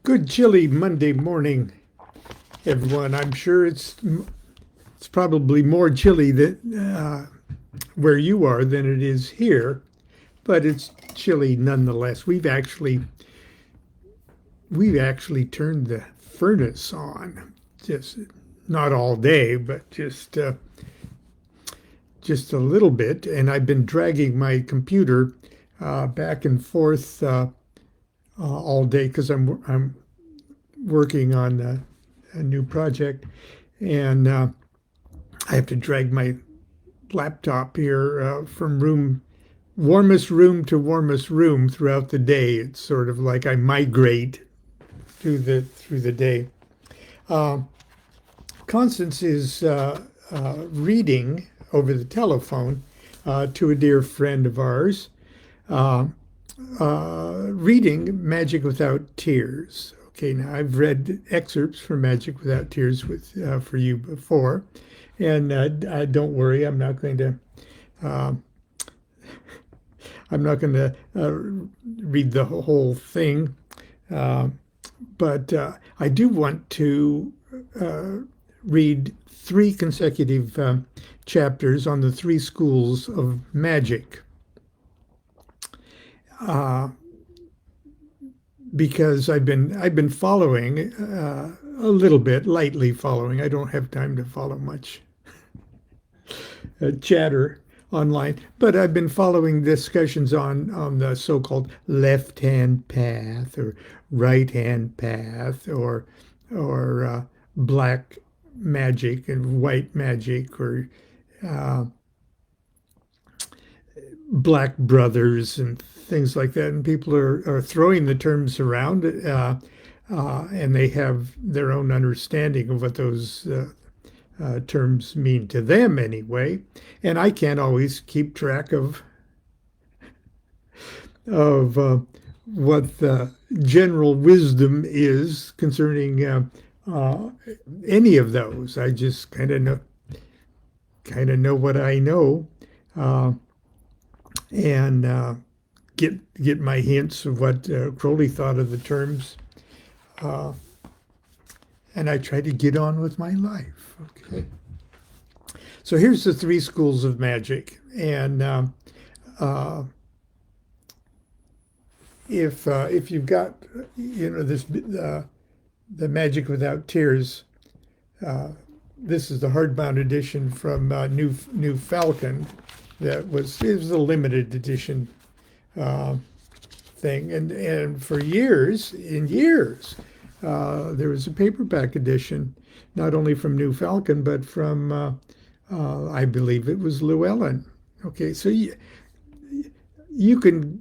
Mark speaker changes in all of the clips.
Speaker 1: Good chilly Monday morning, everyone. I'm sure it's probably more chilly where you are than it is here, but it's chilly nonetheless. We've actually turned the furnace on, just not all day, but just a little bit. And I've been dragging my computer back and forth all day because I'm working on a new project, and I have to drag my laptop here from warmest room to warmest room throughout the day. It's sort of like I migrate through the day. Uh, Constance is reading over the telephone to a dear friend of ours, uh, reading Magick Without Tears. Okay, now I've read excerpts from Magick Without Tears for you before, and don't worry, uh, I'm not going to read the whole thing, uh, but I do want to uh, read three consecutive chapters on the three schools of magic. Uh, because I've been following a little bit, lightly following. I don't have time to follow much chatter online, but I've been following discussions on the so-called left-hand path or right-hand path or black magic and white magic or uh, black brothers and things like that. And people are throwing the terms around, and they have their own understanding of what those terms mean to them anyway. And I can't always keep track of what the general wisdom is concerning any of those. I just kind of know what I know, uh, and get my hints of what Crowley thought of the terms, uh, and I try to get on with my life. Okay, so here's the three schools of magic, and uh, if you've got this the Magick Without Tears, uh, this is the hardbound edition from New Falcon. It was a limited edition uh, thing, and for years there was a paperback edition, not only from New Falcon but from I believe it was Llewellyn. Okay, so you can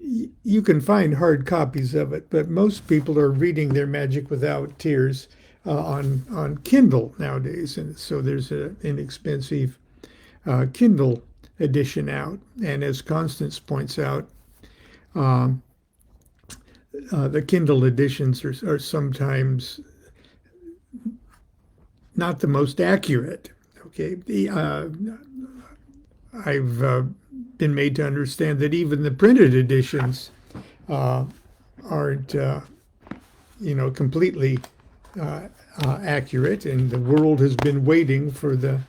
Speaker 1: you can find hard copies of it, but most people are reading their Magick Without Tears on Kindle nowadays, and so there's an inexpensive Kindle edition out. And as Constance points out, um, the Kindle editions are sometimes not the most accurate. Okay, I've been made to understand that even the printed editions uh, aren't, completely accurate, and the world has been waiting for the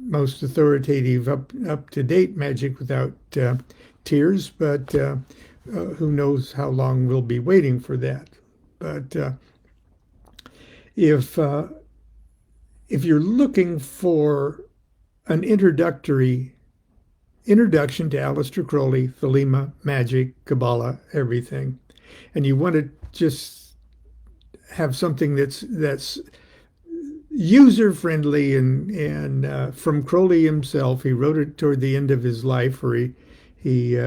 Speaker 1: most authoritative, up to date Magick Without Tears. But who knows how long we'll be waiting for that? But if you're looking for an introduction to Aleister Crowley, Thelema, magic, Kabbalah, everything, and you want to just have something that's user friendly and from Crowley himself. He wrote it toward the end of his life, or he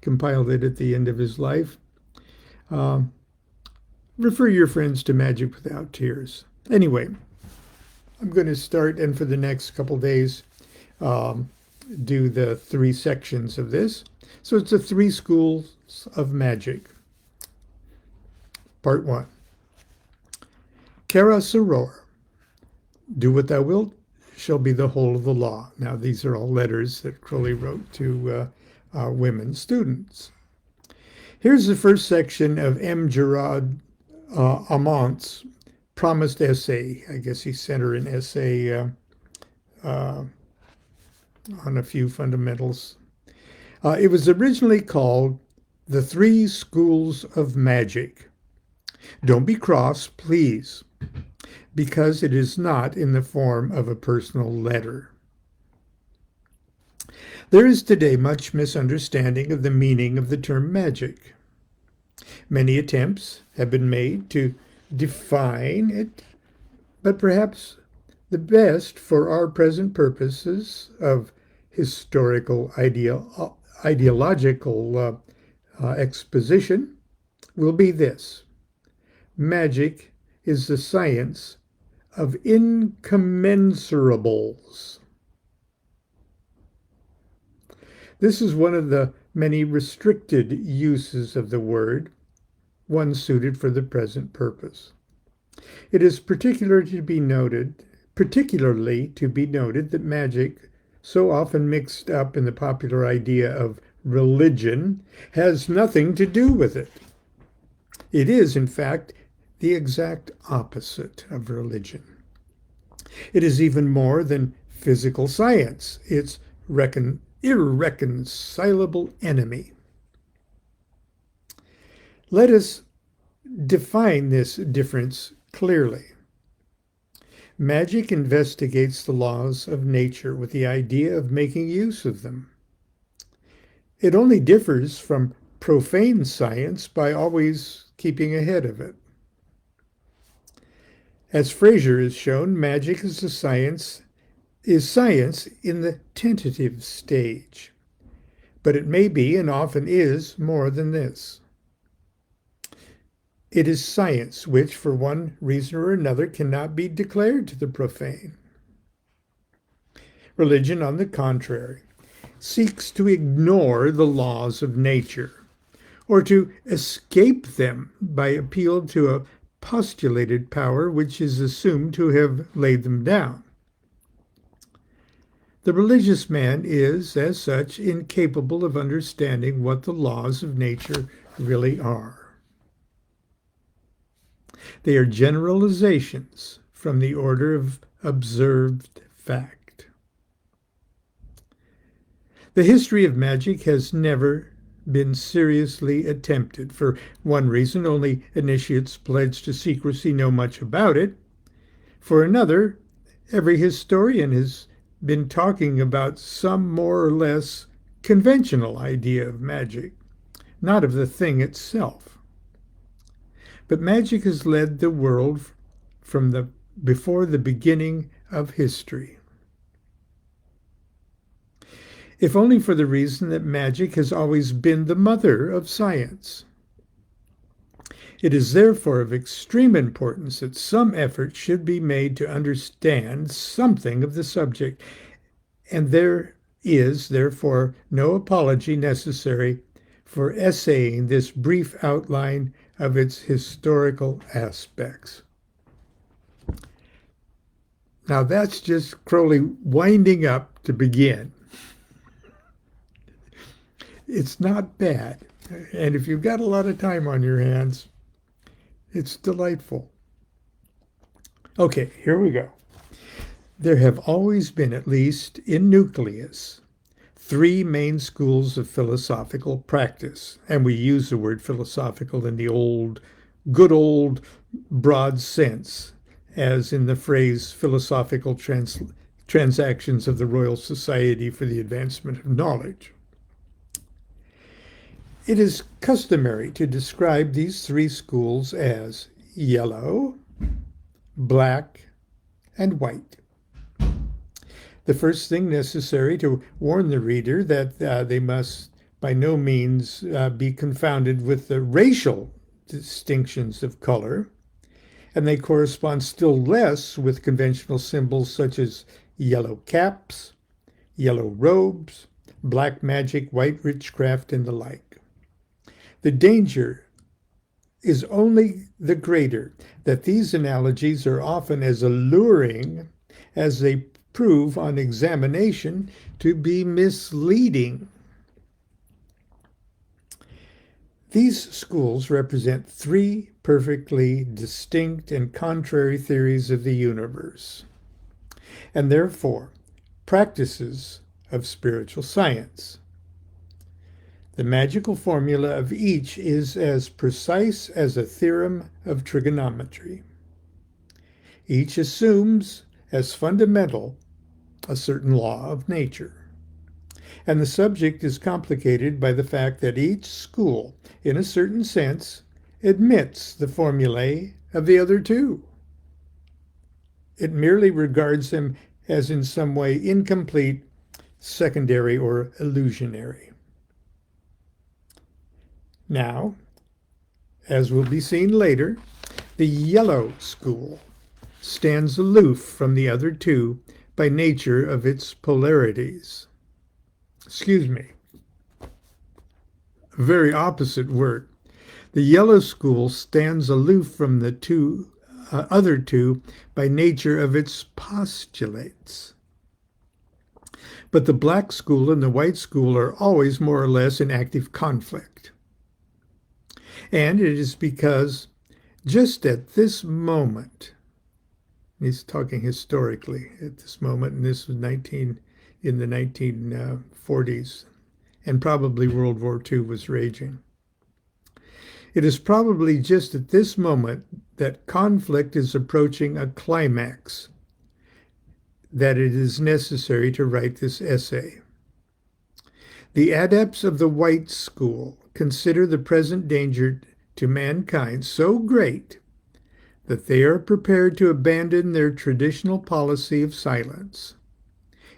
Speaker 1: compiled it at the end of his life. Um, Refer your friends to Magick Without Tears. Anyway, I'm going to start, and for the next couple days, um, do the three sections of this. So it's the three schools of magic. Part 1. Kara Soror, do what thou wilt shall be the whole of the law. Now, these are all letters that Crowley wrote to women students. Here's the first section of M. Gerard Amont's promised essay. I guess he sent her an essay uh, on a few fundamentals. It was originally called The Three Schools of Magic. Don't be cross, please, because it is not in the form of a personal letter. There is today much misunderstanding of the meaning of the term magic. Many attempts have been made to define it, but perhaps the best for our present purposes of historical ideological exposition will be this. Magic is the science of incommensurables. This is one of the many restricted uses of the word, one suited for the present purpose. It is particularly to be noted that magic, so often mixed up in the popular idea of religion, has nothing to do with it. It is, in fact, the exact opposite of religion. It is even more than physical science. It's irreconcilable enemy. Let us define this difference clearly. Magic investigates the laws of nature with the idea of making use of them. It only differs from profane science by always keeping ahead of it. As Fraser has shown, magic is science in the tentative stage, but it may be and often is more than this. It is science which, for one reason or another, cannot be declared to the profane. Religion, on the contrary, seeks to ignore the laws of nature, or to escape them by appeal to a postulated power which is assumed to have laid them down. The religious man is, as such, incapable of understanding what the laws of nature really are. They are generalizations from the order of observed fact. The history of magic has never been seriously attempted. For one reason, only initiates pledged to secrecy know much about it. For another, every historian has been talking about some more or less conventional idea of magic, not of the thing itself. But magic has led the world from before the beginning of history. If only for the reason that magic has always been the mother of science. It is therefore of extreme importance that some effort should be made to understand something of the subject, and there is, therefore, no apology necessary for essaying this brief outline of its historical aspects. Now that's just Crowley winding up to begin. It's not bad. And if you've got a lot of time on your hands, it's delightful. Okay, here we go. There have always been, at least in nucleus, three main schools of philosophical practice. And we use the word philosophical in the good old broad sense, as in the phrase philosophical transactions of the Royal Society for the Advancement of Knowledge. It is customary to describe these three schools as yellow, black, and white. The first thing necessary to warn the reader that they must by no means be confounded with the racial distinctions of color, and they correspond still less with conventional symbols such as yellow caps, yellow robes, black magic, white witchcraft, and the like. The danger is only the greater that these analogies are often as alluring as they prove on examination to be misleading. These schools represent three perfectly distinct and contrary theories of the universe, and therefore practices of spiritual science. The magical formula of each is as precise as a theorem of trigonometry. Each assumes as fundamental a certain law of nature. And the subject is complicated by the fact that each school, in a certain sense, admits the formulae of the other two. It merely regards them as in some way incomplete, secondary, or illusionary. Now, as will be seen later, the yellow school stands aloof from the other two by nature of its polarities. Excuse me, a very opposite word. The yellow school stands aloof from the other two by nature of its postulates. But the black school and the white school are always more or less in active conflict. And it is because just at this moment, he's talking historically at this moment, and this was in the 1940s, and probably World War II was raging. It is probably just at this moment that conflict is approaching a climax that it is necessary to write this essay. The adepts of the white school consider the present danger to mankind so great that they are prepared to abandon their traditional policy of silence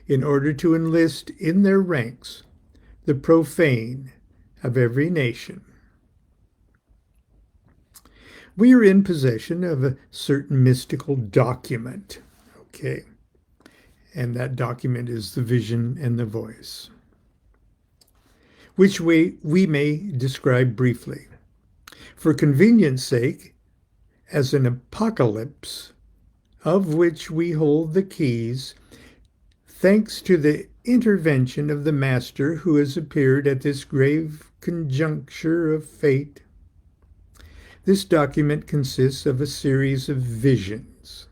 Speaker 1: in order to enlist in their ranks the profane of every nation. We are in possession of a certain mystical document, okay? And that document is the vision and the voice, which we may describe briefly. For convenience sake, as an apocalypse of which we hold the keys, thanks to the intervention of the Master who has appeared at this grave conjuncture of fate. This document consists of a series of visions,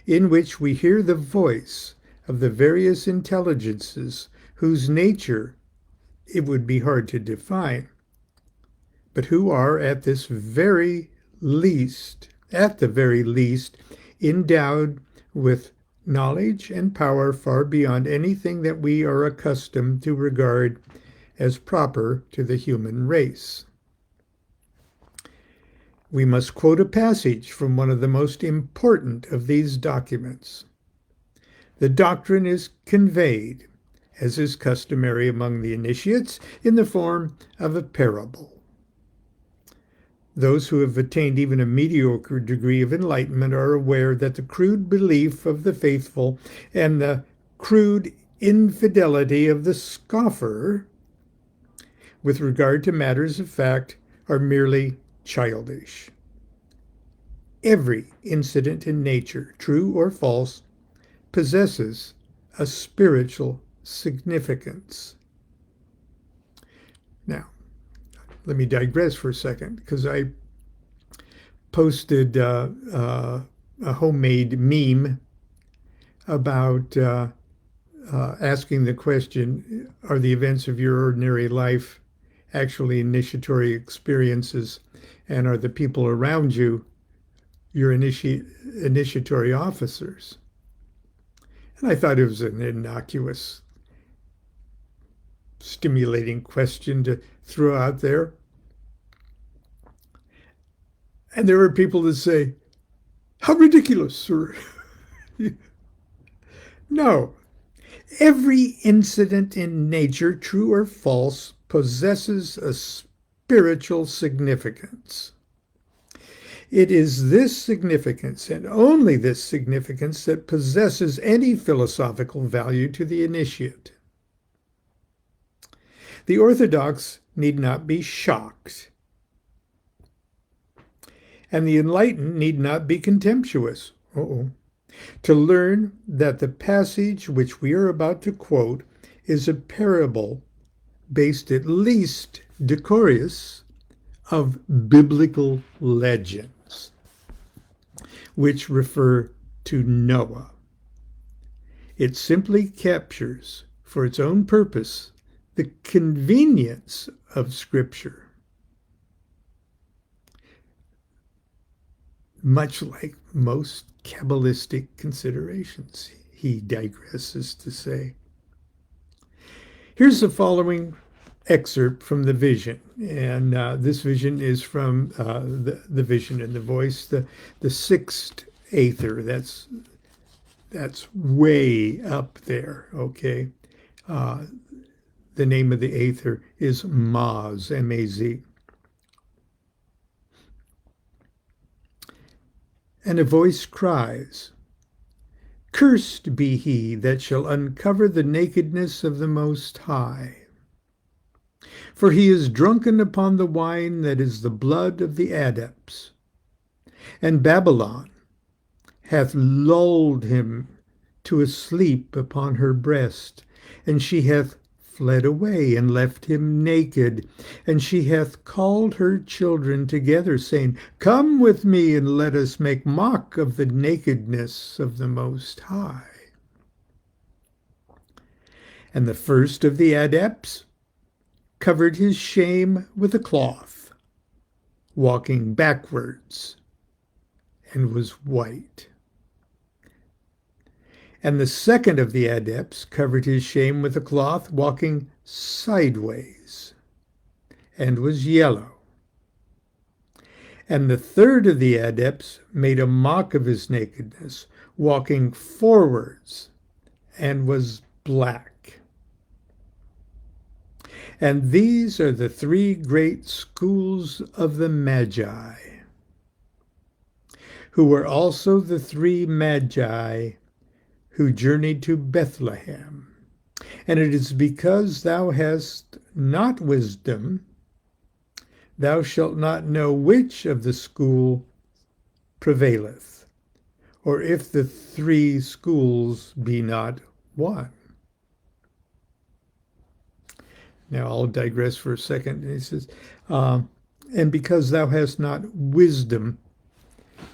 Speaker 1: in which we hear the voice of the various intelligences whose nature it would be hard to define, but who are at the very least, endowed with knowledge and power far beyond anything that we are accustomed to regard as proper to the human race. We must quote a passage from one of the most important of these documents. The doctrine is conveyed, as is customary among the initiates, in the form of a parable. Those who have attained even a mediocre degree of enlightenment are aware that the crude belief of the faithful and the crude infidelity of the scoffer with regard to matters of fact are merely childish. Every incident in nature, true or false, possesses a spiritual significance. Now, let me digress for a second, because I posted a homemade meme about asking the question, are the events of your ordinary life actually initiatory experiences, and are the people around you your initiatory officers? And I thought it was an innocuous, stimulating question to throw out there. And there are people that say, how ridiculous, sir. No. Every incident in nature, true or false, possesses a spiritual significance. It is this significance, and only this significance, that possesses any philosophical value to the initiate. The orthodox need not be shocked, and the enlightened need not be contemptuous, to learn that the passage which we are about to quote is a parable based at least decorous of biblical legends, which refer to Noah. It simply captures, for its own purpose, the convenience of Scripture. Much like most Kabbalistic considerations, he digresses to say. Here's the following excerpt from the vision, and this vision is from the Vision and the Voice, the sixth aether. That's way up there. Okay, the name of the aether is Maz, M-A-Z. And a voice cries, "Cursed be he that shall uncover the nakedness of the Most High. For he is drunken upon the wine that is the blood of the adepts. And Babylon hath lulled him to a sleep upon her breast, and she hath fled away and left him naked. And she hath called her children together, saying, Come with me, and let us make mock of the nakedness of the Most High. And the first of the adepts covered his shame with a cloth, walking backwards, and was white. And the second of the adepts covered his shame with a cloth, walking sideways, and was yellow. And the third of the adepts made a mock of his nakedness, walking forwards, and was black. And these are the three great schools of the Magi, who were also the three Magi who journeyed to Bethlehem. And it is because thou hast not wisdom, thou shalt not know which of the school prevaileth, or if the three schools be not one. Now I'll digress for a second. He says, and because thou hast not wisdom,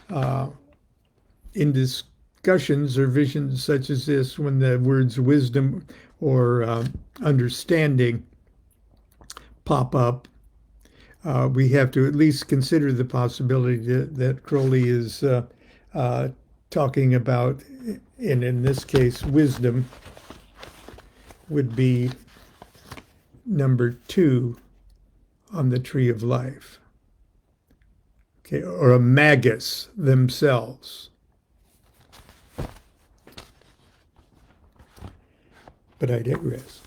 Speaker 1: in discussions or visions such as this, when the words wisdom or understanding pop up, we have to at least consider the possibility that Crowley is talking about, and in this case, wisdom would be number 2 on the tree of life. Okay, or a magus themselves. But I digress.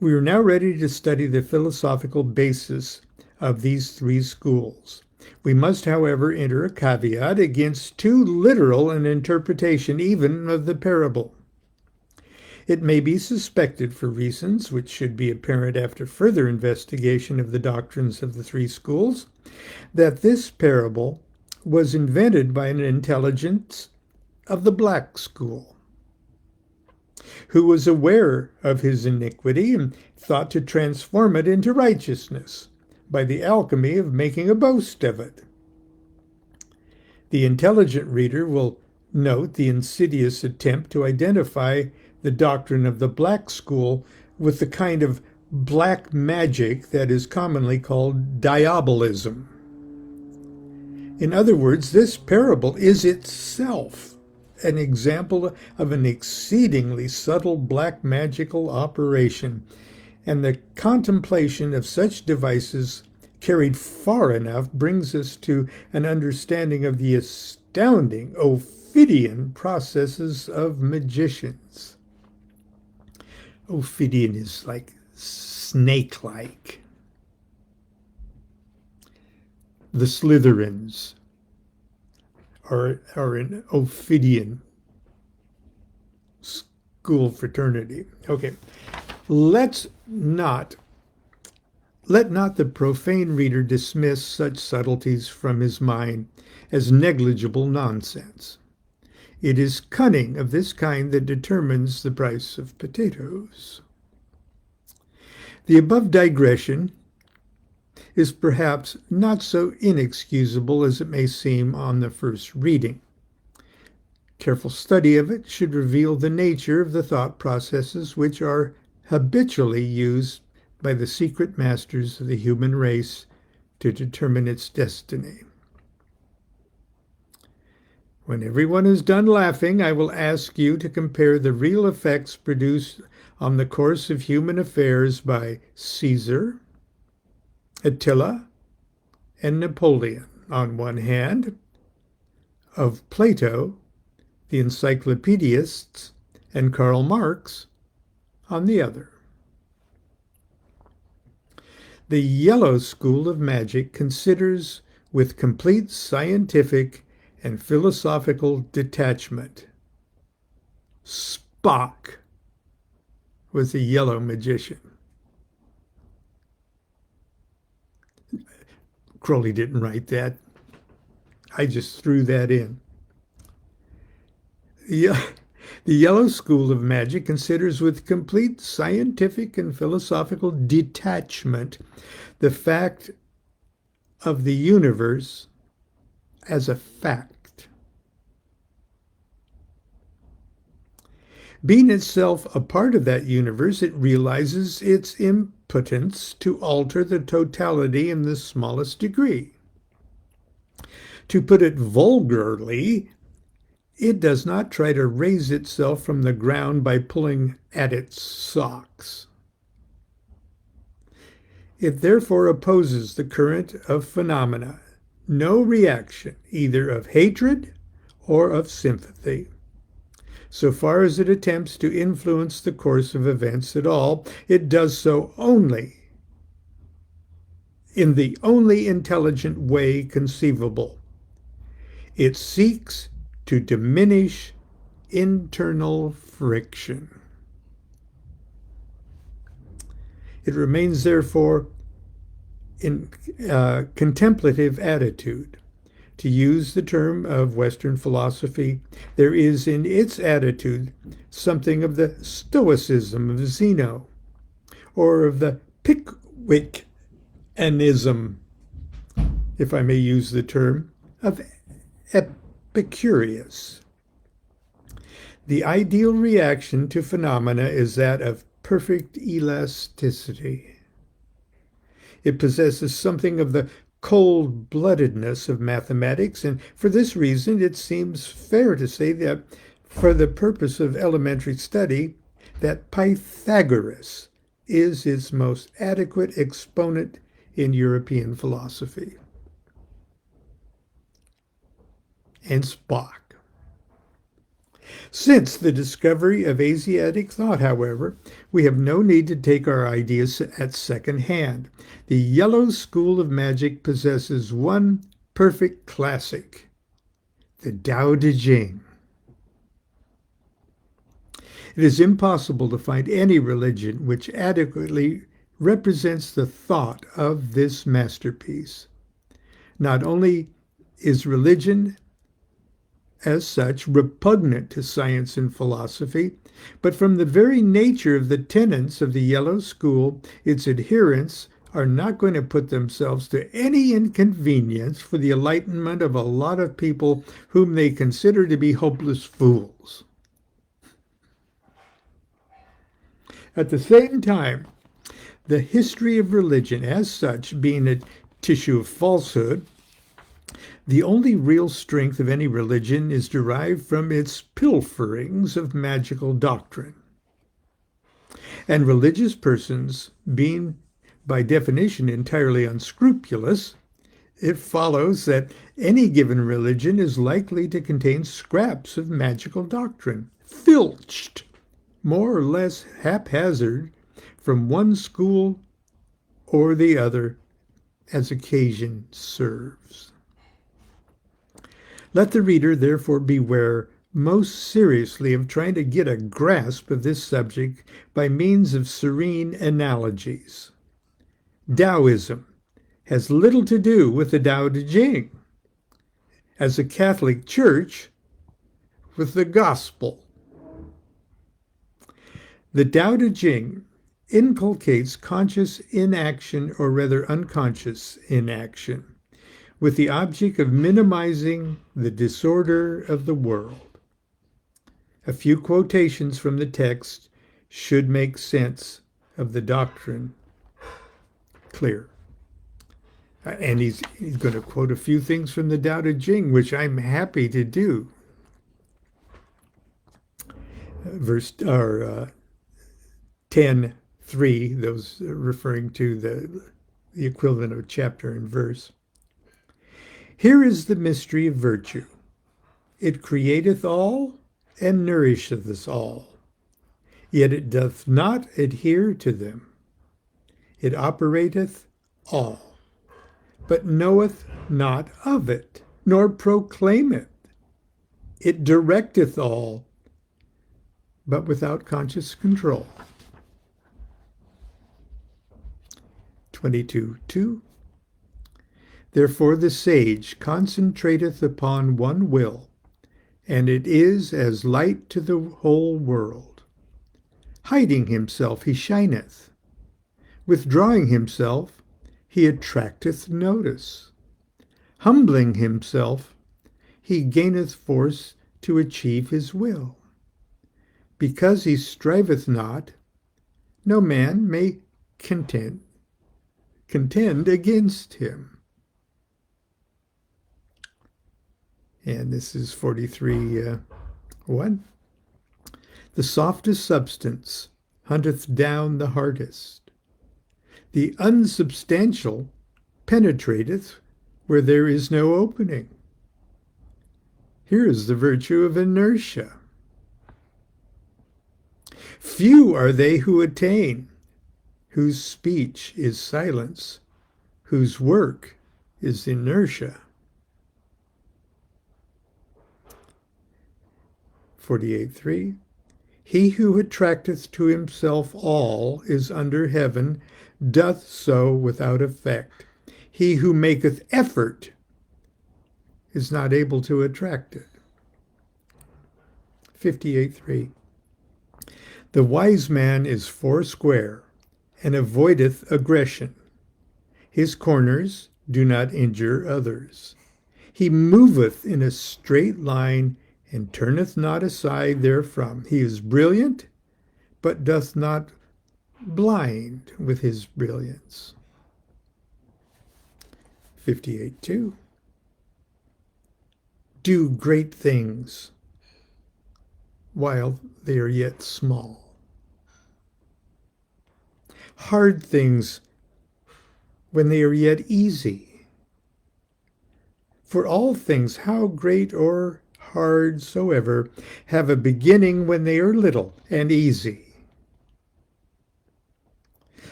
Speaker 1: We are now ready to study the philosophical basis of these three schools. We must, however, enter a caveat against too literal an interpretation even of the parable. It may be suspected, for reasons which should be apparent after further investigation of the doctrines of the three schools, that this parable was invented by an intelligence of the black school, who was aware of his iniquity and thought to transform it into righteousness by the alchemy of making a boast of it. The intelligent reader will note the insidious attempt to identify the doctrine of the black school with the kind of black magic that is commonly called diabolism. In other words, this parable is itself an example of an exceedingly subtle black magical operation, and the contemplation of such devices carried far enough brings us to an understanding of the astounding Ophidian processes of magicians. Ophidian is like snake-like. The Slytherins are an Ophidian school fraternity. Okay, let not the profane reader dismiss such subtleties from his mind as negligible nonsense. It is cunning of this kind that determines the price of potatoes. The above digression is perhaps not so inexcusable as it may seem on the first reading. Careful study of it should reveal the nature of the thought processes which are habitually used by the secret masters of the human race to determine its destiny. When everyone is done laughing, I will ask you to compare the real effects produced on the course of human affairs by Caesar, Attila, and Napoleon on one hand, of Plato, the encyclopedists, and Karl Marx on the other. The yellow school of magic considers with complete scientific and philosophical detachment. Spock was a yellow magician. Crowley didn't write that. I just threw that in. The yellow school of magic considers with complete scientific and philosophical detachment the fact of the universe as a fact. Being itself a part of that universe, it realizes its impotence to alter the totality in the smallest degree. To put it vulgarly, it does not try to raise itself from the ground by pulling at its socks. It therefore opposes the current of phenomena, no reaction either of hatred or of sympathy. So far as it attempts to influence the course of events at all, it does so only in the only intelligent way conceivable. It seeks to diminish internal friction. It remains, therefore, in a contemplative attitude. To use the term of Western philosophy, there is in its attitude something of the stoicism of Zeno, or of the Pickwickianism, if I may use the term, of Epicurus. The ideal reaction to phenomena is that of perfect elasticity. It possesses something of the cold-bloodedness of mathematics, and for this reason it seems fair to say that for the purpose of elementary study, that Pythagoras is its most adequate exponent in European philosophy. And Spock. Since the discovery of Asiatic thought, however, we have no need to take our ideas at second hand. The yellow school of magic possesses one perfect classic, the Tao Te Ching. It is impossible to find any religion which adequately represents the thought of this masterpiece. Not only is religion as such repugnant to science and philosophy, but from the very nature of the tenets of the yellow school, its adherents are not going to put themselves to any inconvenience for the enlightenment of a lot of people whom they consider to be hopeless fools. At the same time, the history of religion as such being a tissue of falsehood, the only real strength of any religion is derived from its pilferings of magical doctrine. And religious persons, being by definition entirely unscrupulous, it follows that any given religion is likely to contain scraps of magical doctrine, filched, more or less haphazard, from one school or the other as occasion serves. Let the reader therefore beware most seriously of trying to get a grasp of this subject by means of serene analogies. Taoism has little to do with the Tao Te Ching, as the Catholic Church with the gospel. The Tao Te Ching inculcates conscious inaction, or rather unconscious inaction, with the object of minimizing the disorder of the world. A few quotations from the text should make sense of the doctrine clear. And he's going to quote a few things from the Tao Te Ching, which I'm happy to do. Verse 10:3, those referring to the equivalent of chapter and verse. Here is the mystery of virtue. It createth all and nourisheth us all, yet it doth not adhere to them. It operateth all, but knoweth not of it, nor proclaimeth. It directeth all, but without conscious control. 22:2. Therefore the sage concentrateth upon one will, and it is as light to the whole world. Hiding himself he shineth. Withdrawing himself he attracteth notice. Humbling himself he gaineth force to achieve his will. Because he striveth not, no man may contend against him. And this is 43:1. The softest substance hunteth down the hardest. The unsubstantial penetrateth where there is no opening. Here is the virtue of inertia. Few are they who attain, whose speech is silence, whose work is inertia. 48:3. He who attracteth to himself all is under heaven, doth so without effect. He who maketh effort is not able to attract it. 58:3. The wise man is foursquare, and avoideth aggression. His corners do not injure others. He moveth in a straight line, and turneth not aside therefrom. He is brilliant, but doth not blind with his brilliance. 58:2. Do great things while they are yet small. Hard things when they are yet easy. For all things, how great or hard soever, have a beginning when they are little and easy.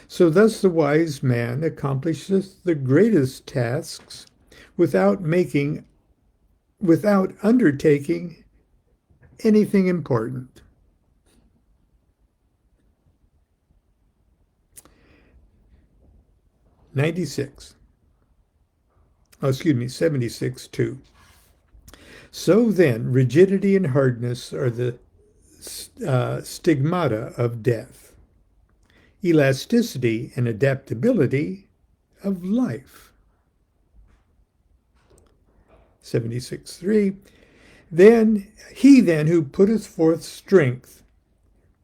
Speaker 1: So thus the wise man accomplisheth the greatest tasks without undertaking anything important. Oh, 76:2. So then, rigidity and hardness are the stigmata of death. Elasticity and adaptability of life. 76:3. He who putteth forth strength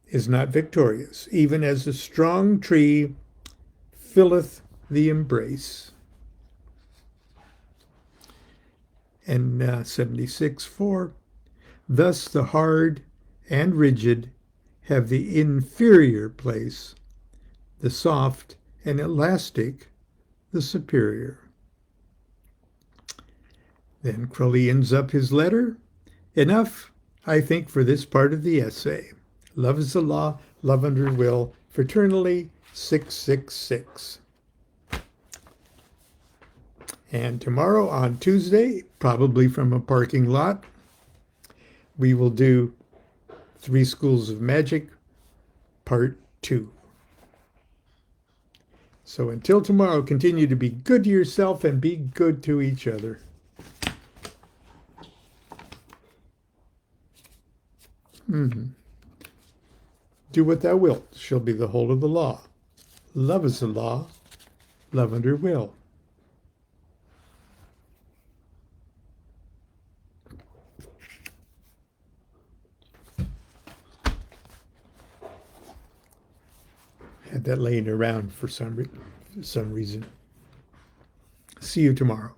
Speaker 1: is not victorious, even as a strong tree filleth the embrace. And 76:4. Thus the hard and rigid have the inferior place, the soft and elastic the superior. Then Crowley ends up his letter. Enough, I think, for this part of the essay. Love is the law, love under will, fraternally 666. And tomorrow on Tuesday, probably from a parking lot, we will do 3 Schools of Magic, Part 2. So until tomorrow, continue to be good to yourself and be good to each other. Do what thou wilt shall be the whole of the law. Love is the law, love under will. Had that laying around for some reason. See you tomorrow.